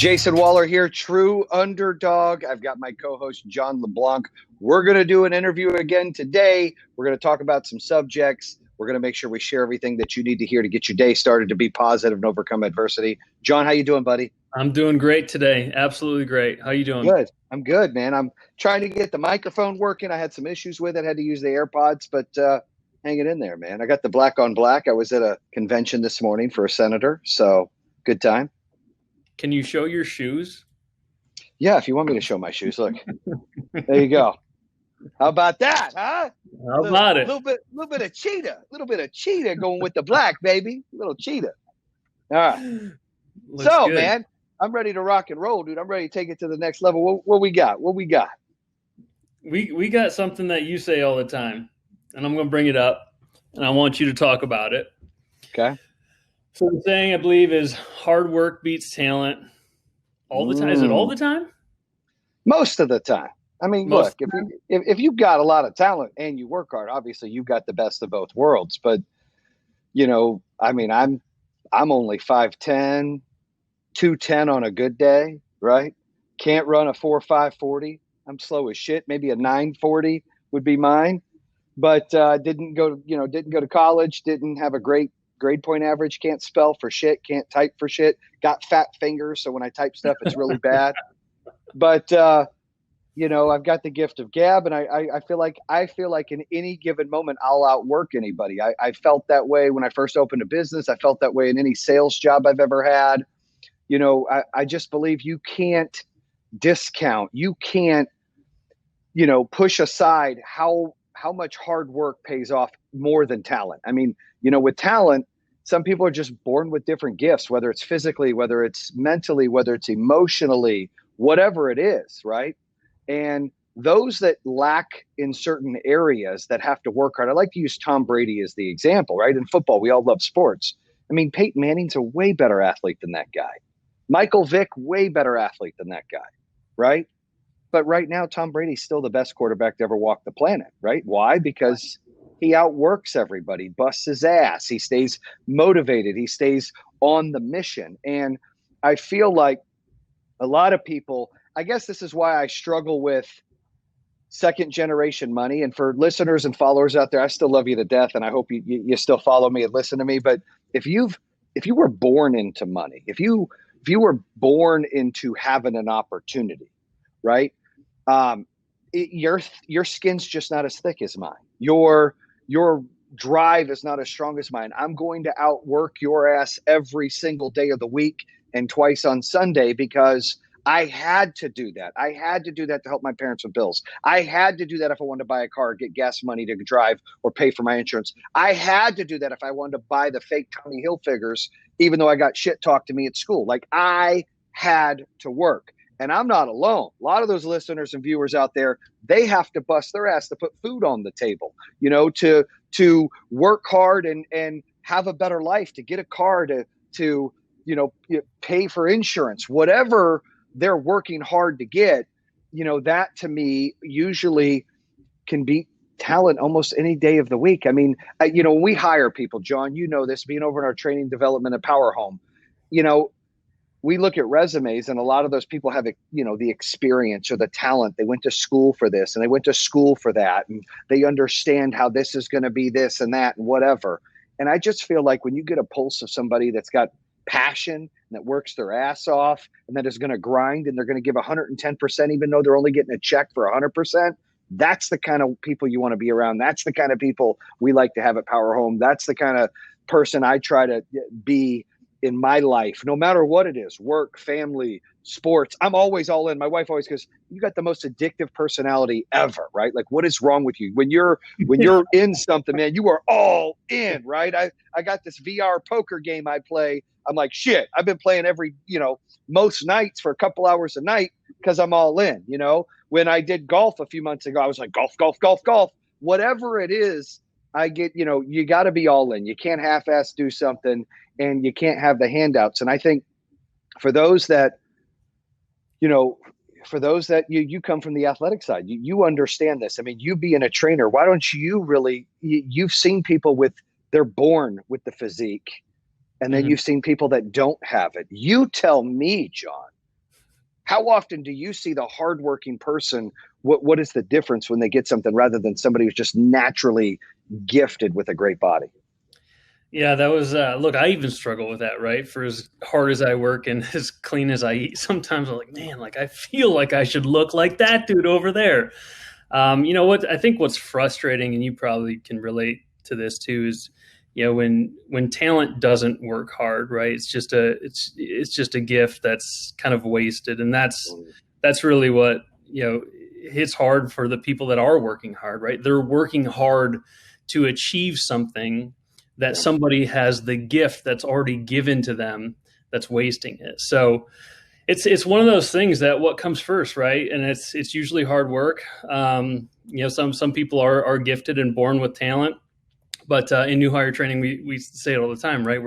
Jayson Waller here, true underdog. I've got my co-host, John LeBlanc. We're going to do an interview again today. We're going to talk about some subjects. We're going to make sure we share everything that you need to hear to get your day started to be positive and overcome adversity. John, how you doing, buddy? I'm doing great today. Absolutely great. How you doing? Good. I'm good, man. I'm trying to get the microphone working. I had some issues with it. Had to use the AirPods, but hanging in there, man. I got the black on black. I was at a convention this morning for a senator, so good time. Can you show your shoes? Yeah, if you want me to show my shoes, look. There you go. How about that, huh? How about it? A little bit of cheetah going with the black, baby. A little cheetah. All right. Looks So, good. man, I'm ready to rock and roll, dude. I'm ready to take it to the next level. What we got? What we got? We got something that you say all the time, and I'm going to bring it up, and I want you to talk about it. Okay. So the saying, I believe, is hard work beats talent all the time. Is it all the time? Most of the time. I mean, look, if you've got a lot of talent and you work hard, obviously you've got the best of both worlds. But, you know, I mean, I'm only 5'10", 210 on a good day, right? Can't run a 4.5 40. I'm slow as shit. Maybe a 9.40 would be mine. But didn't go to college, didn't have a great grade point average, can't spell for shit, can't type for shit, got fat fingers. So when I type stuff, it's really bad. But, you know, I've got the gift of gab, and I feel like in any given moment, I'll outwork anybody. I felt that way when I first opened a business. I felt that way in any sales job I've ever had. You know, I just believe you can't discount, you can't, you know, push aside how much hard work pays off more than talent. I mean, you know, with talent, some people are just born with different gifts, whether it's physically, whether it's mentally, whether it's emotionally, whatever it is, right? And those that lack in certain areas that have to work hard, I like to use Tom Brady as the example, right? In football, we all love sports. I mean, Peyton Manning's a way better athlete than that guy. Michael Vick, way better athlete than that guy, right? But right now, Tom Brady's still the best quarterback to ever walk the planet, right? Why? Because he outworks everybody, busts his ass. He stays motivated. He stays on the mission. And I feel like a lot of people, I guess this is why I struggle with second generation money. And for listeners and followers out there, I still love you to death. And I hope you still follow me and listen to me. But if you were born into money, if you were born into having an opportunity, right? Your skin's just not as thick as mine. Your drive is not as strong as mine. I'm going to outwork your ass every single day of the week and twice on Sunday because I had to do that. I had to do that to help my parents with bills. I had to do that if I wanted to buy a car, get gas money to drive, or pay for my insurance. I had to do that if I wanted to buy the fake Tommy Hilfigers, even though I got shit talked to me at school. Like, I had to work. And I'm not alone. A lot of those listeners and viewers out there, they have to bust their ass to put food on the table, you know, to work hard and have a better life, to get a car, to you know, pay for insurance, whatever they're working hard to get. You know, that to me usually can beat talent almost any day of the week. I mean, you know, when we hire people, John, you know this, being over in our training development at POWERHOME, you know, we look at resumes, and a lot of those people have, you know, the experience or the talent. They went to school for this and they went to school for that, and they understand how this is going to be this and that and whatever. And I just feel like when you get a pulse of somebody that's got passion and that works their ass off and that is going to grind and they're going to give 110%, even though they're only getting a check for 100%, that's the kind of people you want to be around. That's the kind of people we like to have at POWERHOME. That's the kind of person I try to be in my life, no matter what it is, work, family, sports. I'm always all in. My wife always goes, you got the most addictive personality ever, right? Like, what is wrong with you? When you're in something, man, you are all in, right? I got this VR poker game I play. I'm like, shit, I've been playing every, you know, most nights for a couple hours a night because I'm all in, you know. When I did golf a few months ago, I was like, golf, golf, golf, golf. Whatever it is, I get, you know, you got to be all in. You can't half-ass do something, and you can't have the handouts. And I think for those that, you know, you come from the athletic side, you understand this. I mean, you being a trainer, why don't you really, you've seen people they're born with the physique, and then you've seen people that don't have it. You tell me, John, How often do you see the hardworking person? What is the difference when they get something rather than somebody who's just naturally gifted with a great body? Yeah, that was look, I even struggle with that, right? For as hard as I work and as clean as I eat, sometimes I'm like, man, like I feel like I should look like that dude over there. You know what? I think what's frustrating, and you probably can relate to this too, is when talent doesn't work hard, right? It's just a gift that's kind of wasted, and that's really what hits hard for the people that are working hard, right? They're working hard to achieve something that somebody has the gift that's already given to them that's wasting it. So it's one of those things that what comes first, right? And it's usually hard work. Some people are gifted and born with talent, but in new hire training, we say it all the time, right?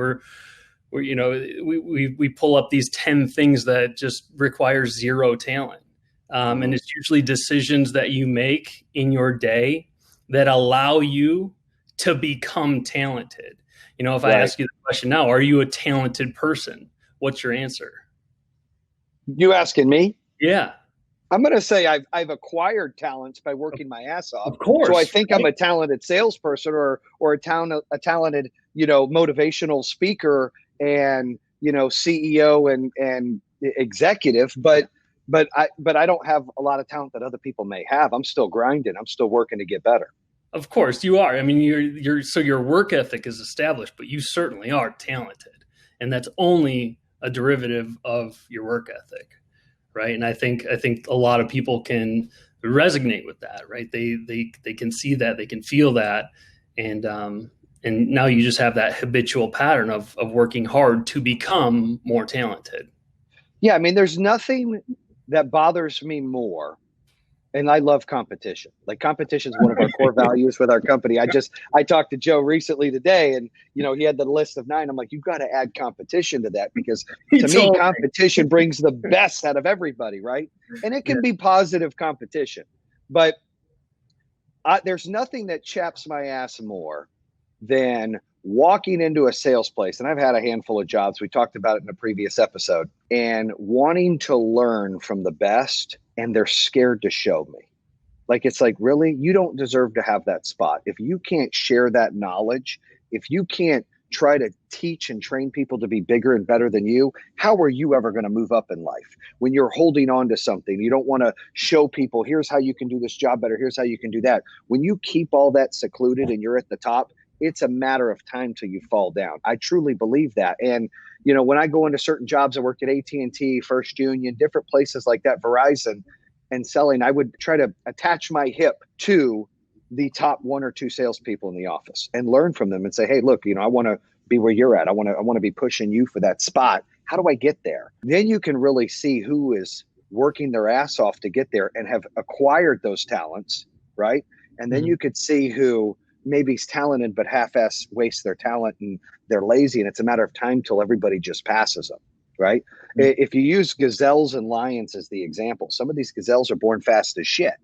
We pull up these 10 things that just require zero talent. And it's usually decisions that you make in your day that allow you to become talented. If I ask you the question now, are you a talented person? What's your answer? You asking me? Yeah. I'm going to say I've acquired talents by working my ass off. Of course. So I think I'm a talented salesperson or a talented, motivational speaker and, CEO and executive, but I don't have a lot of talent that other people may have. I'm still grinding. I'm still working to get better. Of course you are. I mean, so your work ethic is established, but you certainly are talented, and that's only a derivative of your work ethic, right? And I think a lot of people can resonate with that, right? They can see that, they can feel that, and now you just have that habitual pattern of working hard to become more talented. Yeah, I mean, there's nothing that bothers me more. And I love competition. Like competition is one of our core values with our company. I talked to Joe recently today and, he had the list of 9. I'm like, you've got to add competition to that because to me, competition brings the best out of everybody. Right. And it can be positive competition, but there's nothing that chaps my ass more than walking into a sales place. And I've had a handful of jobs. We talked about it in a previous episode and wanting to learn from the best. And they're scared to show me. Like, it's like, really, you don't deserve to have that spot. If you can't share that knowledge, if you can't try to teach and train people to be bigger and better than you, how are you ever going to move up in life? When you're holding on to something, you don't want to show people, here's how you can do this job better. Here's how you can do that. When you keep all that secluded and you're at the top, it's a matter of time till you fall down. I truly believe that. And, when I go into certain jobs, I worked at AT&T, First Union, different places like that, Verizon, and selling, I would try to attach my hip to the top 1 or 2 salespeople in the office and learn from them and say, hey, look, I want to be where you're at. I want to be pushing you for that spot. How do I get there? Then you can really see who is working their ass off to get there and have acquired those talents, right? And then you could see who maybe is talented but half-ass wastes their talent and they're lazy, and it's a matter of time till everybody just passes them, right? If you use gazelles and lions as the example, some of these gazelles are born fast as shit.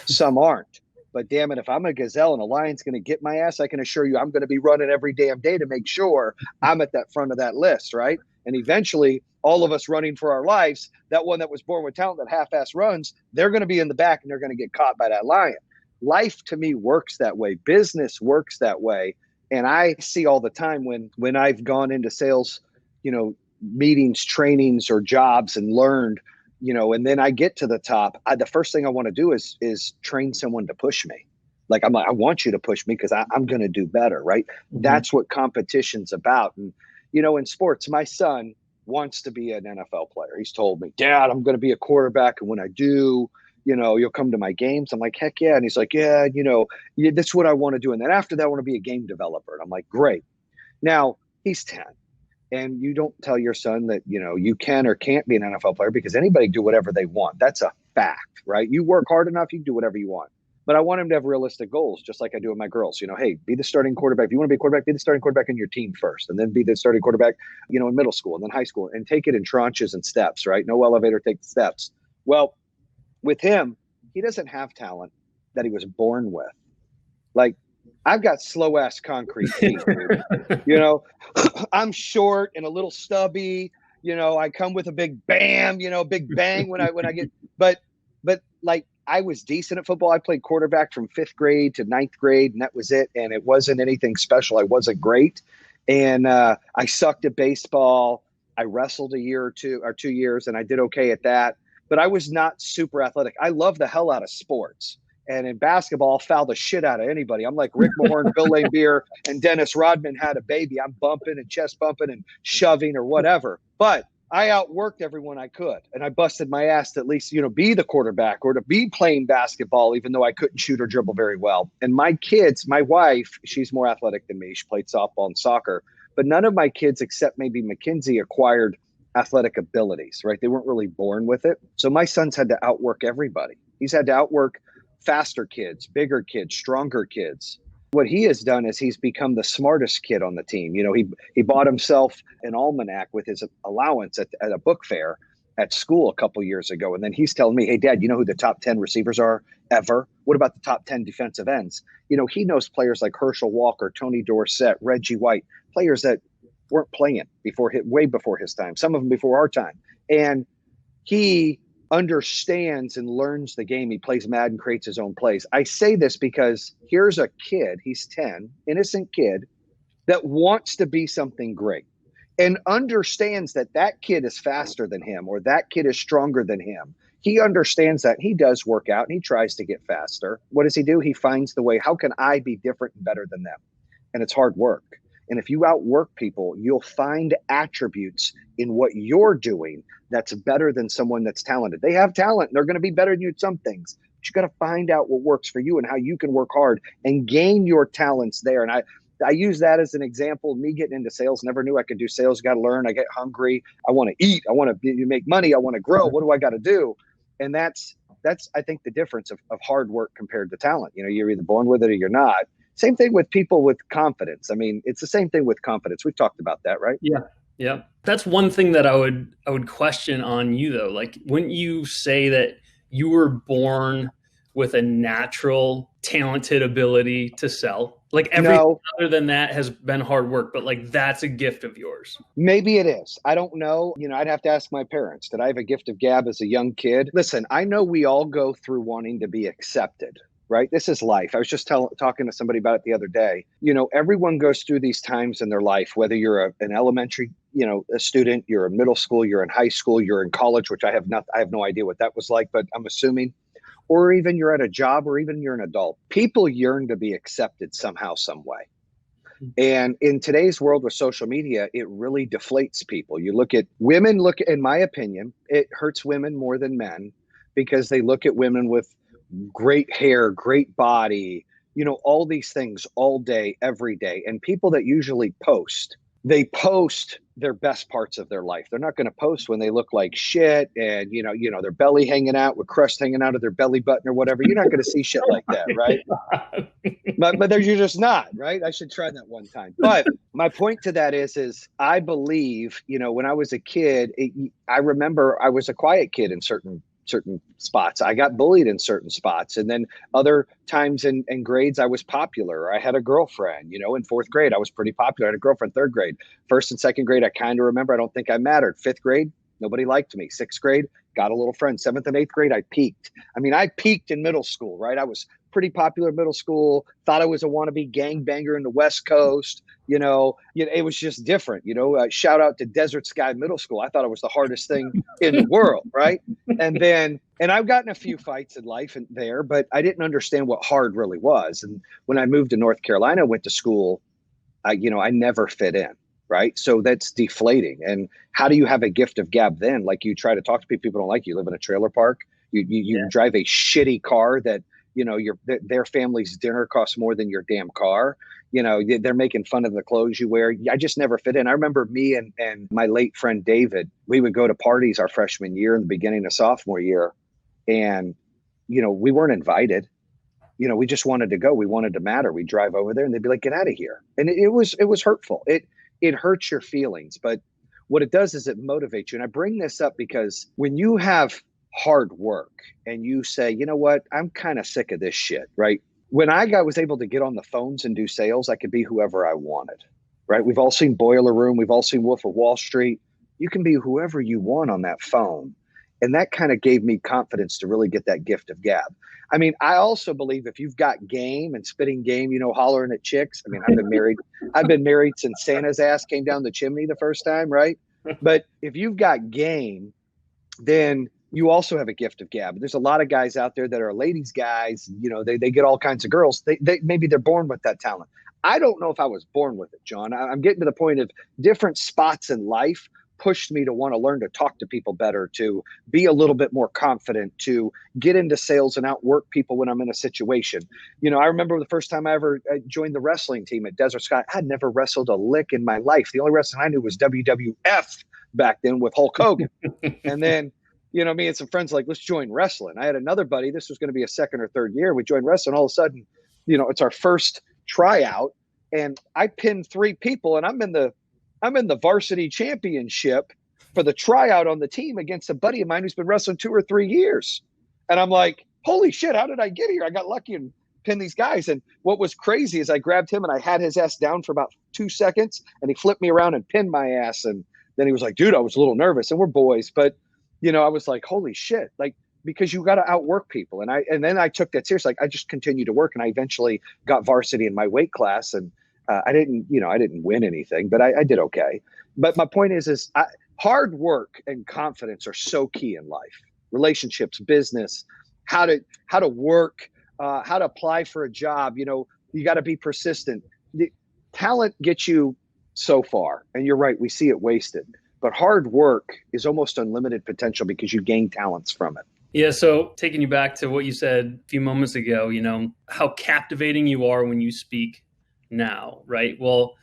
Some aren't. But damn it, if I'm a gazelle and a lion's going to get my ass, I can assure you I'm going to be running every damn day to make sure I'm at that front of that list, right? And eventually, all of us running for our lives, that one that was born with talent that half-ass runs, they're going to be in the back and they're going to get caught by that lion. Life to me works that way. Business works that way. And I see all the time when I've gone into sales, meetings, trainings, or jobs and learned, and then I get to the top, the first thing I want to do is train someone to push me. Like, I want you to push me because I'm going to do better, right? Mm-hmm. That's what competition's about. And, in sports, my son wants to be an NFL player. He's told me, Dad, I'm going to be a quarterback. And when I do, you'll come to my games. I'm like, heck yeah. And he's like, yeah, that's what I want to do. And then after that, I want to be a game developer. And I'm like, great. Now he's 10. And you don't tell your son that, you can or can't be an NFL player because anybody can do whatever they want. That's a fact, right? You work hard enough, you can do whatever you want. But I want him to have realistic goals, just like I do with my girls. Hey, be the starting quarterback. If you want to be a quarterback, be the starting quarterback in your team first, and then be the starting quarterback, in middle school and then high school, and take it in tranches and steps, right? No elevator, take the steps. Well, with him, he doesn't have talent that he was born with. Like, I've got slow ass concrete feet, dude. I'm short and a little stubby, I come with a big bam, big bang when I get, but like I was decent at football. I played quarterback from 5th grade to 9th grade, and that was it. And it wasn't anything special. I wasn't great. And I sucked at baseball. I wrestled a year or 2 years, and I did okay at that. But I was not super athletic. I love the hell out of sports. And in basketball, I'll foul the shit out of anybody. I'm like Rick Mahorn, Bill Laimbeer, and Dennis Rodman had a baby. I'm bumping and chest bumping and shoving or whatever. But I outworked everyone I could. And I busted my ass to at least, be the quarterback or to be playing basketball, even though I couldn't shoot or dribble very well. And my kids, my wife, she's more athletic than me. She played softball and soccer. But none of my kids, except maybe Mackenzie, acquired athletic abilities, right? They weren't really born with it. So my son's had to outwork everybody. He's had to outwork faster kids, bigger kids, stronger kids. What he has done is he's become the smartest kid on the team. He bought himself an almanac with his allowance at a book fair at school a couple years ago. And then he's telling me, hey, Dad, you know who the top 10 receivers are ever? What about the top 10 defensive ends? He knows players like Herschel Walker, Tony Dorsett, Reggie White, players that weren't playing way before his time, some of them before our time. And he understands and learns the game. He plays Madden, creates his own plays. I say this because here's a kid, he's 10, innocent kid that wants to be something great and understands that kid is faster than him or that kid is stronger than him. He understands that. He does work out and he tries to get faster. What does he do? He finds the way. How can I be different and better than them? And it's hard work. And if you outwork people, you'll find attributes in what you're doing that's better than someone that's talented. They have talent. They're going to be better than you at some things. But you got to find out what works for you and how you can work hard and gain your talents there. And I use that as an example. Me getting into sales, never knew I could do sales. Got to learn. I get hungry. I want to eat. I want to make money. I want to grow. What do I got to do? And that's I think the difference of hard work compared to talent. You're either born with it or you're not. Same thing with people with confidence. I mean, it's the same thing with confidence. We've talked about that, right? Yeah. Yeah. That's one thing that I would question on you though. Like, wouldn't you say that you were born with a natural, talented ability to sell? Like everything other than that has been hard work, but like that's a gift of yours. Maybe it is. I don't know. I'd have to ask my parents. Did I have a gift of gab as a young kid? Listen, I know we all go through wanting to be accepted. Right? This is life. I was just talking to somebody about it the other day. Everyone goes through these times in their life, whether you're an elementary, a student, you're in middle school, you're in high school, you're in college, which I have no idea what that was like, but I'm assuming, or even you're at a job, or even you're an adult. People yearn to be accepted somehow, some way. And in today's world with social media, it really deflates people. You look at women, in my opinion, it hurts women more than men because they look at women with great hair, great body, all these things all day, every day. And people that usually they post their best parts of their life. They're not going to post when they look like shit and, their belly hanging out with crust hanging out of their belly button or whatever. You're not going to see shit like that, right? but you're just not, right? I should try that one time. But my point to that is I believe, when I was a kid, I remember I was a quiet kid in certain spots. I got bullied in certain spots. And then other times in grades, I was popular. I had a girlfriend, in 4th grade, I was pretty popular. I had a girlfriend 3rd grade. 1st and 2nd grade, I kind of remember. I don't think I mattered. 5th grade, nobody liked me. 6th grade, got a little friend. 7th and 8th grade, I peaked. I peaked in middle school, right? I was pretty popular in middle school, thought I was a wannabe gangbanger in the West Coast. It was just different, shout out to Desert Sky Middle School. I thought it was the hardest thing in the world. Right. And I've gotten a few fights in life there, but I didn't understand what hard really was. And when I moved to North Carolina, went to school, I never fit in. Right. So that's deflating. And how do you have a gift of gab then? Like, you try to talk to people don't like you. You live in a trailer park. You drive a shitty car that, their family's dinner costs more than your damn car. They're making fun of the clothes you wear. I just never fit in. I remember me and my late friend David, we would go to parties our freshman year and the beginning of sophomore year. And, we weren't invited. We just wanted to go. We wanted to matter. We'd drive over there and they'd be like, get out of here. And it was hurtful. It hurts your feelings. But what it does is it motivates you. And I bring this up because when you have hard work and you say, you know what, I'm kind of sick of this shit, right? When I was able to get on the phones and do sales, I could be whoever I wanted, right? We've all seen Boiler Room. We've all seen Wolf of Wall Street. you can be whoever you want on that phone. And that kind of gave me confidence to really get that gift of gab. I mean, I also believe if you've got game and spitting game, hollering at chicks. I mean, I've been married since Santa's ass came down the chimney the first time, right? But if you've got game, then you also have a gift of gab. There's a lot of guys out there that are ladies guys, they get all kinds of girls. They maybe they're born with that talent. I don't know if I was born with it, John. I'm getting to the point of different spots in life pushed me to want to learn to talk to people better, to be a little bit more confident, to get into sales and outwork people when I'm in a situation. I remember the first time I ever joined the wrestling team at Desert Sky. I'd never wrestled a lick in my life. The only wrestling I knew was WWF back then with Hulk Hogan. And then, me and some friends let's join wrestling. I had another buddy. This was going to be a second or third year. We joined wrestling. All of a sudden, it's our first tryout, and I pinned 3 people, and I'm in the varsity championship for the tryout on the team against a buddy of mine who's been wrestling 2 or 3 years. And I'm like, holy shit, how did I get here? I got lucky and pinned these guys. And what was crazy is I grabbed him and I had his ass down for about 2 seconds, and he flipped me around and pinned my ass. And then he was like, dude, I was a little nervous. And we're boys, but I was like, holy shit, because you got to outwork people. And then I took that seriously. I just continued to work, and I eventually got varsity in my weight class. And I didn't win anything, but I did okay. But my point is hard work and confidence are so key in life, relationships, business, how to work, how to apply for a job. You got to be persistent. Talent gets you so far, and you're right. We see it wasted, but hard work is almost unlimited potential because you gain talents from it. Yeah. So taking you back to what you said a few moments ago, how captivating you are when you speak now, right? Well,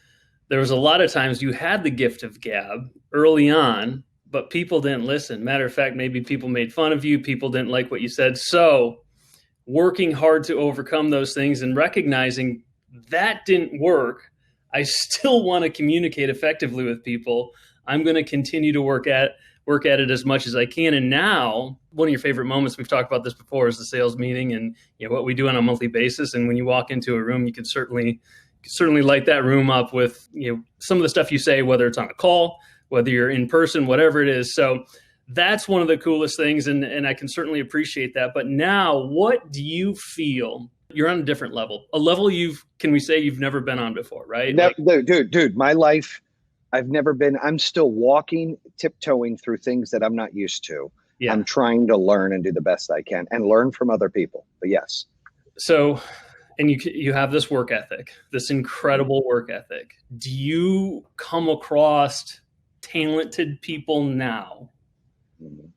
there was a lot of times you had the gift of gab early on, but people didn't listen. Matter of fact, maybe people made fun of you. People didn't like what you said. So working hard to overcome those things and recognizing that didn't work. I still want to communicate effectively with people. I'm going to continue to work at it as much as I can. And now one of your favorite moments, we've talked about this before, is the sales meeting and what we do on a monthly basis. And when you walk into a room, you can certainly light that room up with some of the stuff you say, whether it's on a call, whether you're in person, whatever it is. So that's one of the coolest things, and I can certainly appreciate that. But now, what do you feel? You're on a different level, a level you've never been on before, right? No, dude, my life, I'm still walking, tiptoeing through things that I'm not used to. Yeah. I'm trying to learn and do the best I can and learn from other people. But yes. So, and you have this work ethic, this incredible work ethic. Do you come across talented people now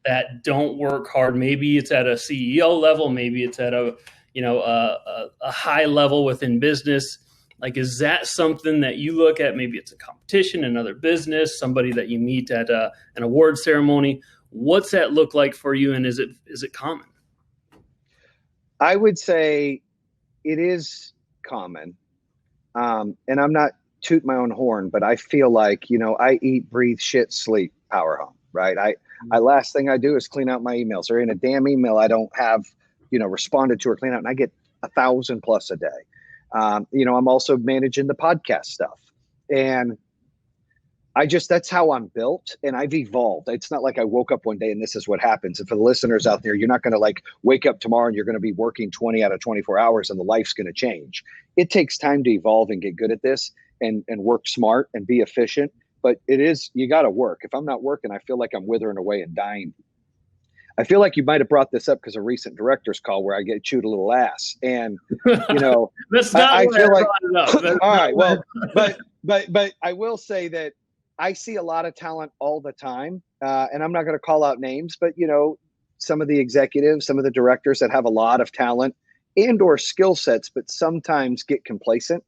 that don't work hard? Maybe it's at a CEO level, maybe it's at a high level within business. Is that something that you look at? Maybe it's a competition, another business, somebody that you meet at an award ceremony. What's that look like for you, and is it common? I would say it is common, and I'm not toot my own horn, but I feel like I eat, breathe, shit, sleep PowerHome, right? I last thing I do is clean out my emails. There ain't a damn email I don't have responded to or clean out, and I get 1,000 plus a day. I'm also managing the podcast stuff, and that's how I'm built, and I've evolved. It's not like I woke up one day and this is what happens. And for the listeners out there, you're not going to wake up tomorrow and you're going to be working 20 out of 24 hours and the life's going to change. It takes time to evolve and get good at this and work smart and be efficient. But you got to work. If I'm not working, I feel like I'm withering away and dying. I feel like you might have brought this up because a recent director's call where I get chewed a little ass, and that's not. I feel like all right. Well, but I will say that I see a lot of talent all the time, and I'm not going to call out names, but some of the executives, some of the directors that have a lot of talent and or skill sets, but sometimes get complacent.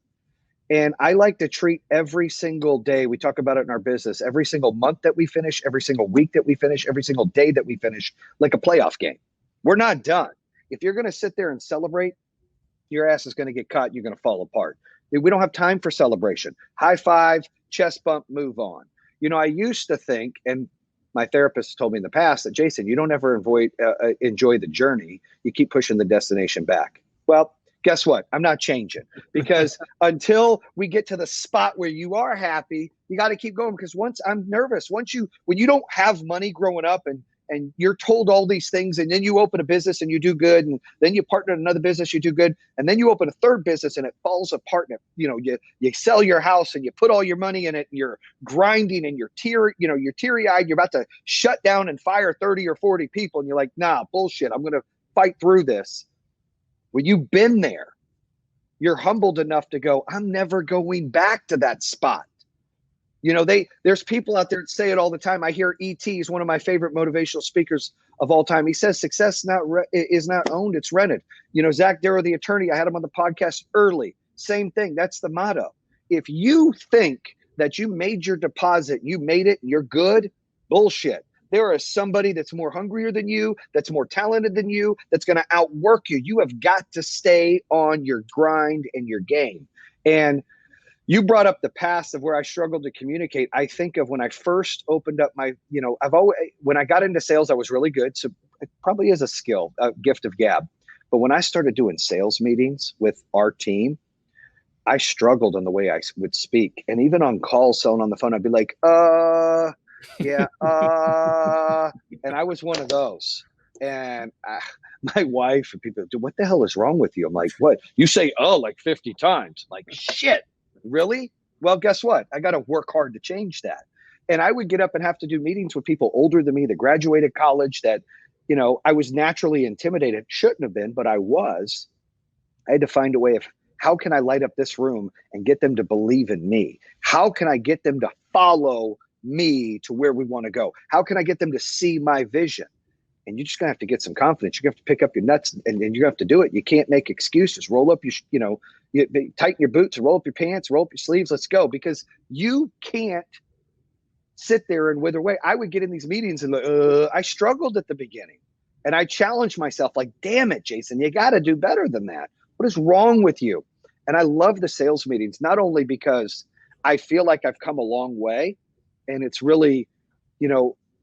And I like to treat every single day, we talk about it in our business, every single month that we finish, every single week that we finish, every single day that we finish, like a playoff game. We're not done. If you're going to sit there and celebrate, your ass is going to get caught. You're going to fall apart. We don't have time for celebration. High five, chest bump, move on. I used to think, and my therapist told me in the past, that Jayson, you don't ever enjoy the journey. You keep pushing the destination back. Well, Guess what? I'm not changing, because until we get to the spot where you are happy, you got to keep going. Because once I'm nervous, when you don't have money growing up, and you're told all these things, and then you open a business and you do good, and then you partner in another business, you do good, and then you open a third business and it falls apart, and you sell your house and you put all your money in it, and you're grinding and you're teary-eyed, you're about to shut down and fire 30 or 40 people, and you're like, nah, bullshit, I'm going to fight through this. When you've been there, you're humbled enough to go, I'm never going back to that spot. There's people out there that say it all the time. I hear E.T. is one of my favorite motivational speakers of all time. He says success is not owned, it's rented. Zach Darrow, the attorney, I had him on the podcast early. Same thing. That's the motto. If you think that you made your deposit, you made it, and you're good, bullshit. There is somebody that's more hungrier than you, that's more talented than you, that's going to outwork you. You have got to stay on your grind and your game. And you brought up the past of where I struggled to communicate. I think of when I first opened up my, when I got into sales, I was really good. So it probably is a skill, a gift of gab. But when I started doing sales meetings with our team, I struggled in the way I would speak. And even on calls, selling on the phone, I'd be like, yeah, and I was one of those. And my wife and people, dude, what the hell is wrong with you? I'm like, what? You say, like 50 times. Like, shit, really? Well, guess what? I got to work hard to change that. And I would get up and have to do meetings with people older than me that graduated college that, I was naturally intimidated. Shouldn't have been, but I was. I had to find a way of, how can I light up this room and get them to believe in me? How can I get them to follow me to where we want to go? How can I get them to see my vision? And you're just gonna have to get some confidence. You're gonna have to pick up your nuts, and you're gonna have to do it. You can't make excuses. Roll up your, you tighten your boots, roll up your pants, roll up your sleeves. Let's go, because you can't sit there and wither away. I would get in these meetings and I struggled at the beginning, and I challenged myself, like, damn it, Jayson, you got to do better than that. What is wrong with you? And I love the sales meetings, not only because I feel like I've come a long way, and it's really,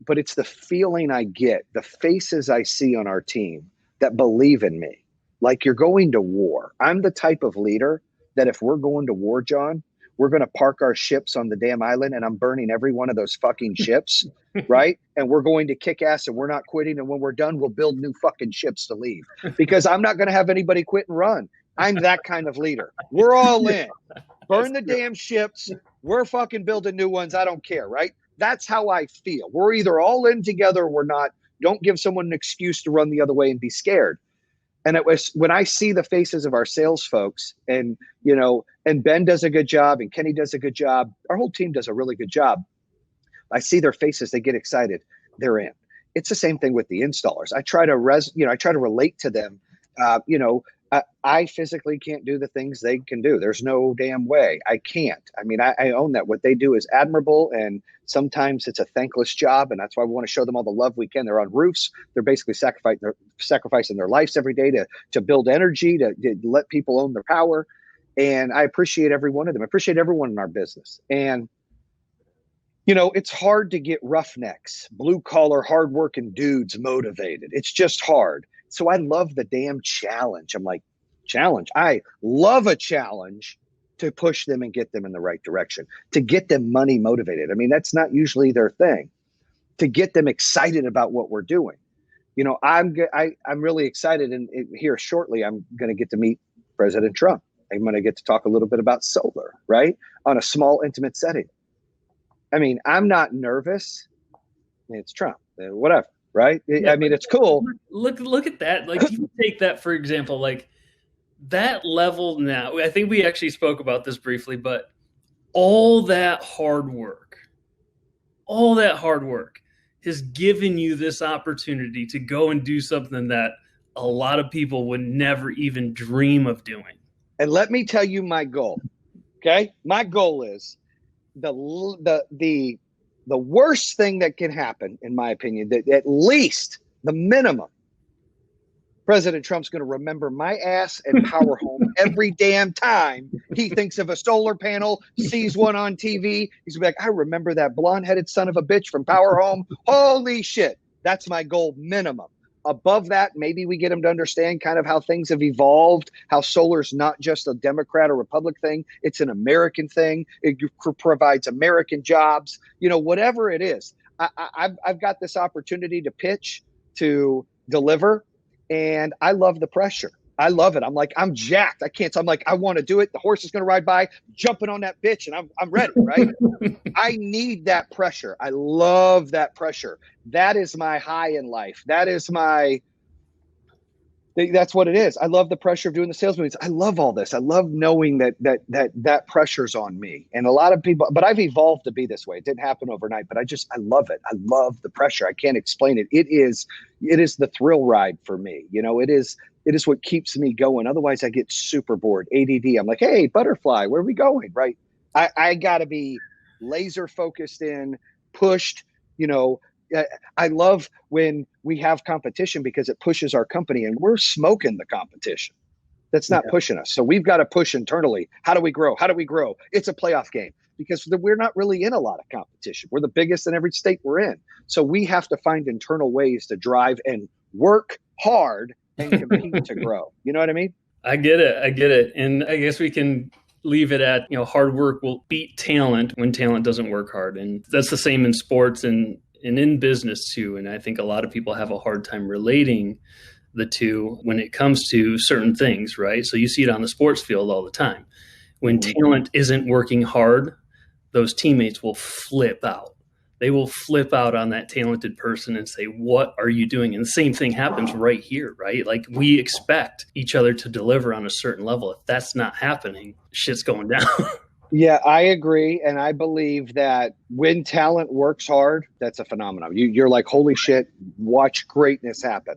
but it's the feeling I get, the faces I see on our team that believe in me. Like, you're going to war. I'm the type of leader that if we're going to war, John, we're going to park our ships on the damn island, and I'm burning every one of those fucking ships, right? And we're going to kick ass, and we're not quitting. And when we're done, we'll build new fucking ships to leave, because I'm not going to have anybody quit and run. I'm that kind of leader. We're all in. Burn the damn ships. We're fucking building new ones. I don't care, right? That's how I feel. We're either all in together or we're not. Don't give someone an excuse to run the other way and be scared. And it was when I see the faces of our sales folks, and, and Ben does a good job, and Kenny does a good job. Our whole team does a really good job. I see their faces. They get excited. They're in. It's the same thing with the installers. I try to relate to them. I physically can't do the things they can do. There's no damn way. I can't. I mean, I own that. What they do is admirable, and sometimes it's a thankless job, and that's why we want to show them all the love we can. They're on roofs. They're basically sacrificing their lives every day to build energy, to let people own their power. And I appreciate every one of them. I appreciate everyone in our business. And, it's hard to get roughnecks, blue-collar, hardworking dudes motivated. It's just hard. So I love the damn challenge. I'm like, challenge. I love a challenge to push them and get them in the right direction, to get them money motivated. I mean, that's not usually their thing. To get them excited about what we're doing. I'm really excited, and here shortly I'm going to get to meet President Trump. I'm going to get to talk a little bit about solar, right? On a small, intimate setting. I mean, I'm not nervous. It's Trump, whatever. Right. Yeah, I mean, it's cool. Look at that. Like, you take that, for example, like that level now. I think we actually spoke about this briefly, but all that hard work has given you this opportunity to go and do something that a lot of people would never even dream of doing. And let me tell you my goal. Okay. My goal is the worst thing that can happen, in my opinion, that at least the minimum, President Trump's going to remember my ass and Power Home every damn time he thinks of a solar panel, sees one on TV. He's going to be like, I remember that blonde-headed son of a bitch from Power Home. Holy shit. That's my goal minimum. above that, maybe we get them to understand kind of how things have evolved, how solar's not just a Democrat or Republic thing. It's an American thing. It provides American jobs, whatever it is. I've got this opportunity to pitch, to deliver, and I love the pressure. I love it. I'm like, I'm jacked. I'm like, I want to do it. The horse is going to ride by, jumping on that bitch, and I'm ready, right? I need that pressure. I love that pressure. That is my high in life. That's what it is. I love the pressure of doing the sales meetings. I love all this. I love knowing that pressure's on me. And a lot of people, but I've evolved to be this way. It didn't happen overnight, but I love it. I love the pressure. I can't explain it. It is the thrill ride for me. It is what keeps me going. Otherwise I get super bored. ADD. I'm like, hey, butterfly, where are we going? Right. I gotta be laser focused in, pushed, I love when we have competition because it pushes our company, and we're smoking the competition. That's not pushing us. So we've got to push internally. How do we grow? It's a playoff game because we're not really in a lot of competition. We're the biggest in every state we're in. So we have to find internal ways to drive and work hard and compete to grow. You know what I mean? I get it. And I guess we can leave it at, hard work will beat talent when talent doesn't work hard. And that's the same in sports and in business too. And I think a lot of people have a hard time relating the two when it comes to certain things, right? So you see it on the sports field all the time. When talent isn't working hard, those teammates will flip out. They will flip out on that talented person and say, what are you doing? And the same thing happens right here, right? Like we expect each other to deliver on a certain level. If that's not happening, shit's going down. Yeah, I agree. And I believe that when talent works hard, that's a phenomenon. You're like, holy shit, watch greatness happen.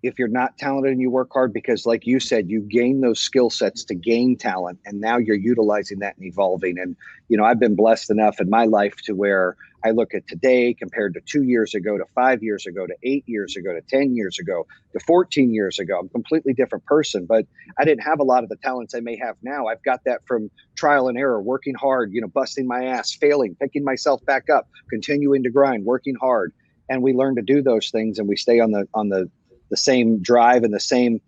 If you're not talented and you work hard, because like you said, you gain those skill sets to gain talent, and now you're utilizing that and evolving. And, I've been blessed enough in my life to where I look at today compared to 2 years ago, to 5 years ago, to 8 years ago, to 10 years ago, to 14 years ago. I'm a completely different person, but I didn't have a lot of the talents I may have now. I've got that from trial and error, working hard, busting my ass, failing, picking myself back up, continuing to grind, working hard. And we learn to do those things, and we stay on the same drive and the same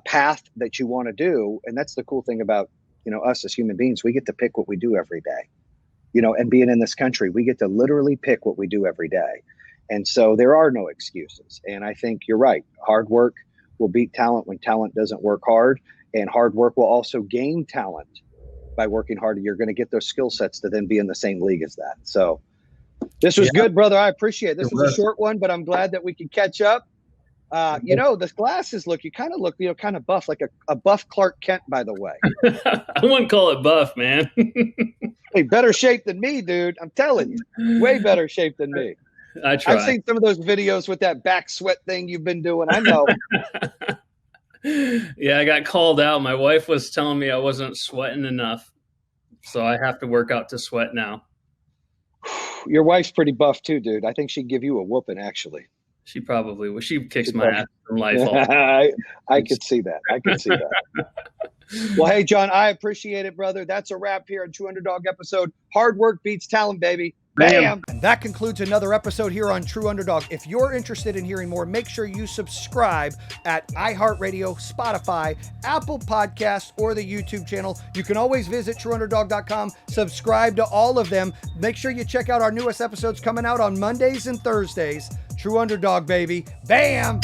path that you want to do. And that's the cool thing about, us as human beings. We get to pick what we do every day, and being in this country, we get to literally pick what we do every day. And so there are no excuses. And I think you're right. Hard work will beat talent when talent doesn't work hard, and hard work will also gain talent by working harder. You're going to get those skill sets to then be in the same league as that. So this was good, brother. I appreciate it. This was a short one, but I'm glad that we could catch up. The glasses you kind of look, kind of buff, like a buff Clark Kent, by the way. I wouldn't call it buff, man. Hey, better shape than me, dude. I'm telling you, way better shape than me. I try. I've seen some of those videos with that back sweat thing you've been doing. I know. Yeah, I got called out. My wife was telling me I wasn't sweating enough, so I have to work out to sweat now. Your wife's pretty buff too, dude. I think she'd give you a whooping, actually. She probably will. She kicks my ass from life. I could see that. Well, hey, John, I appreciate it, brother. That's a wrap here on True Underdog episode. Hard work beats talent, baby. Bam. And that concludes another episode here on True Underdog. If you're interested in hearing more, make sure you subscribe at iHeartRadio, Spotify, Apple Podcasts, or the YouTube channel. You can always visit TrueUnderdog.com, subscribe to all of them. Make sure you check out our newest episodes coming out on Mondays and Thursdays. True Underdog, baby. Bam.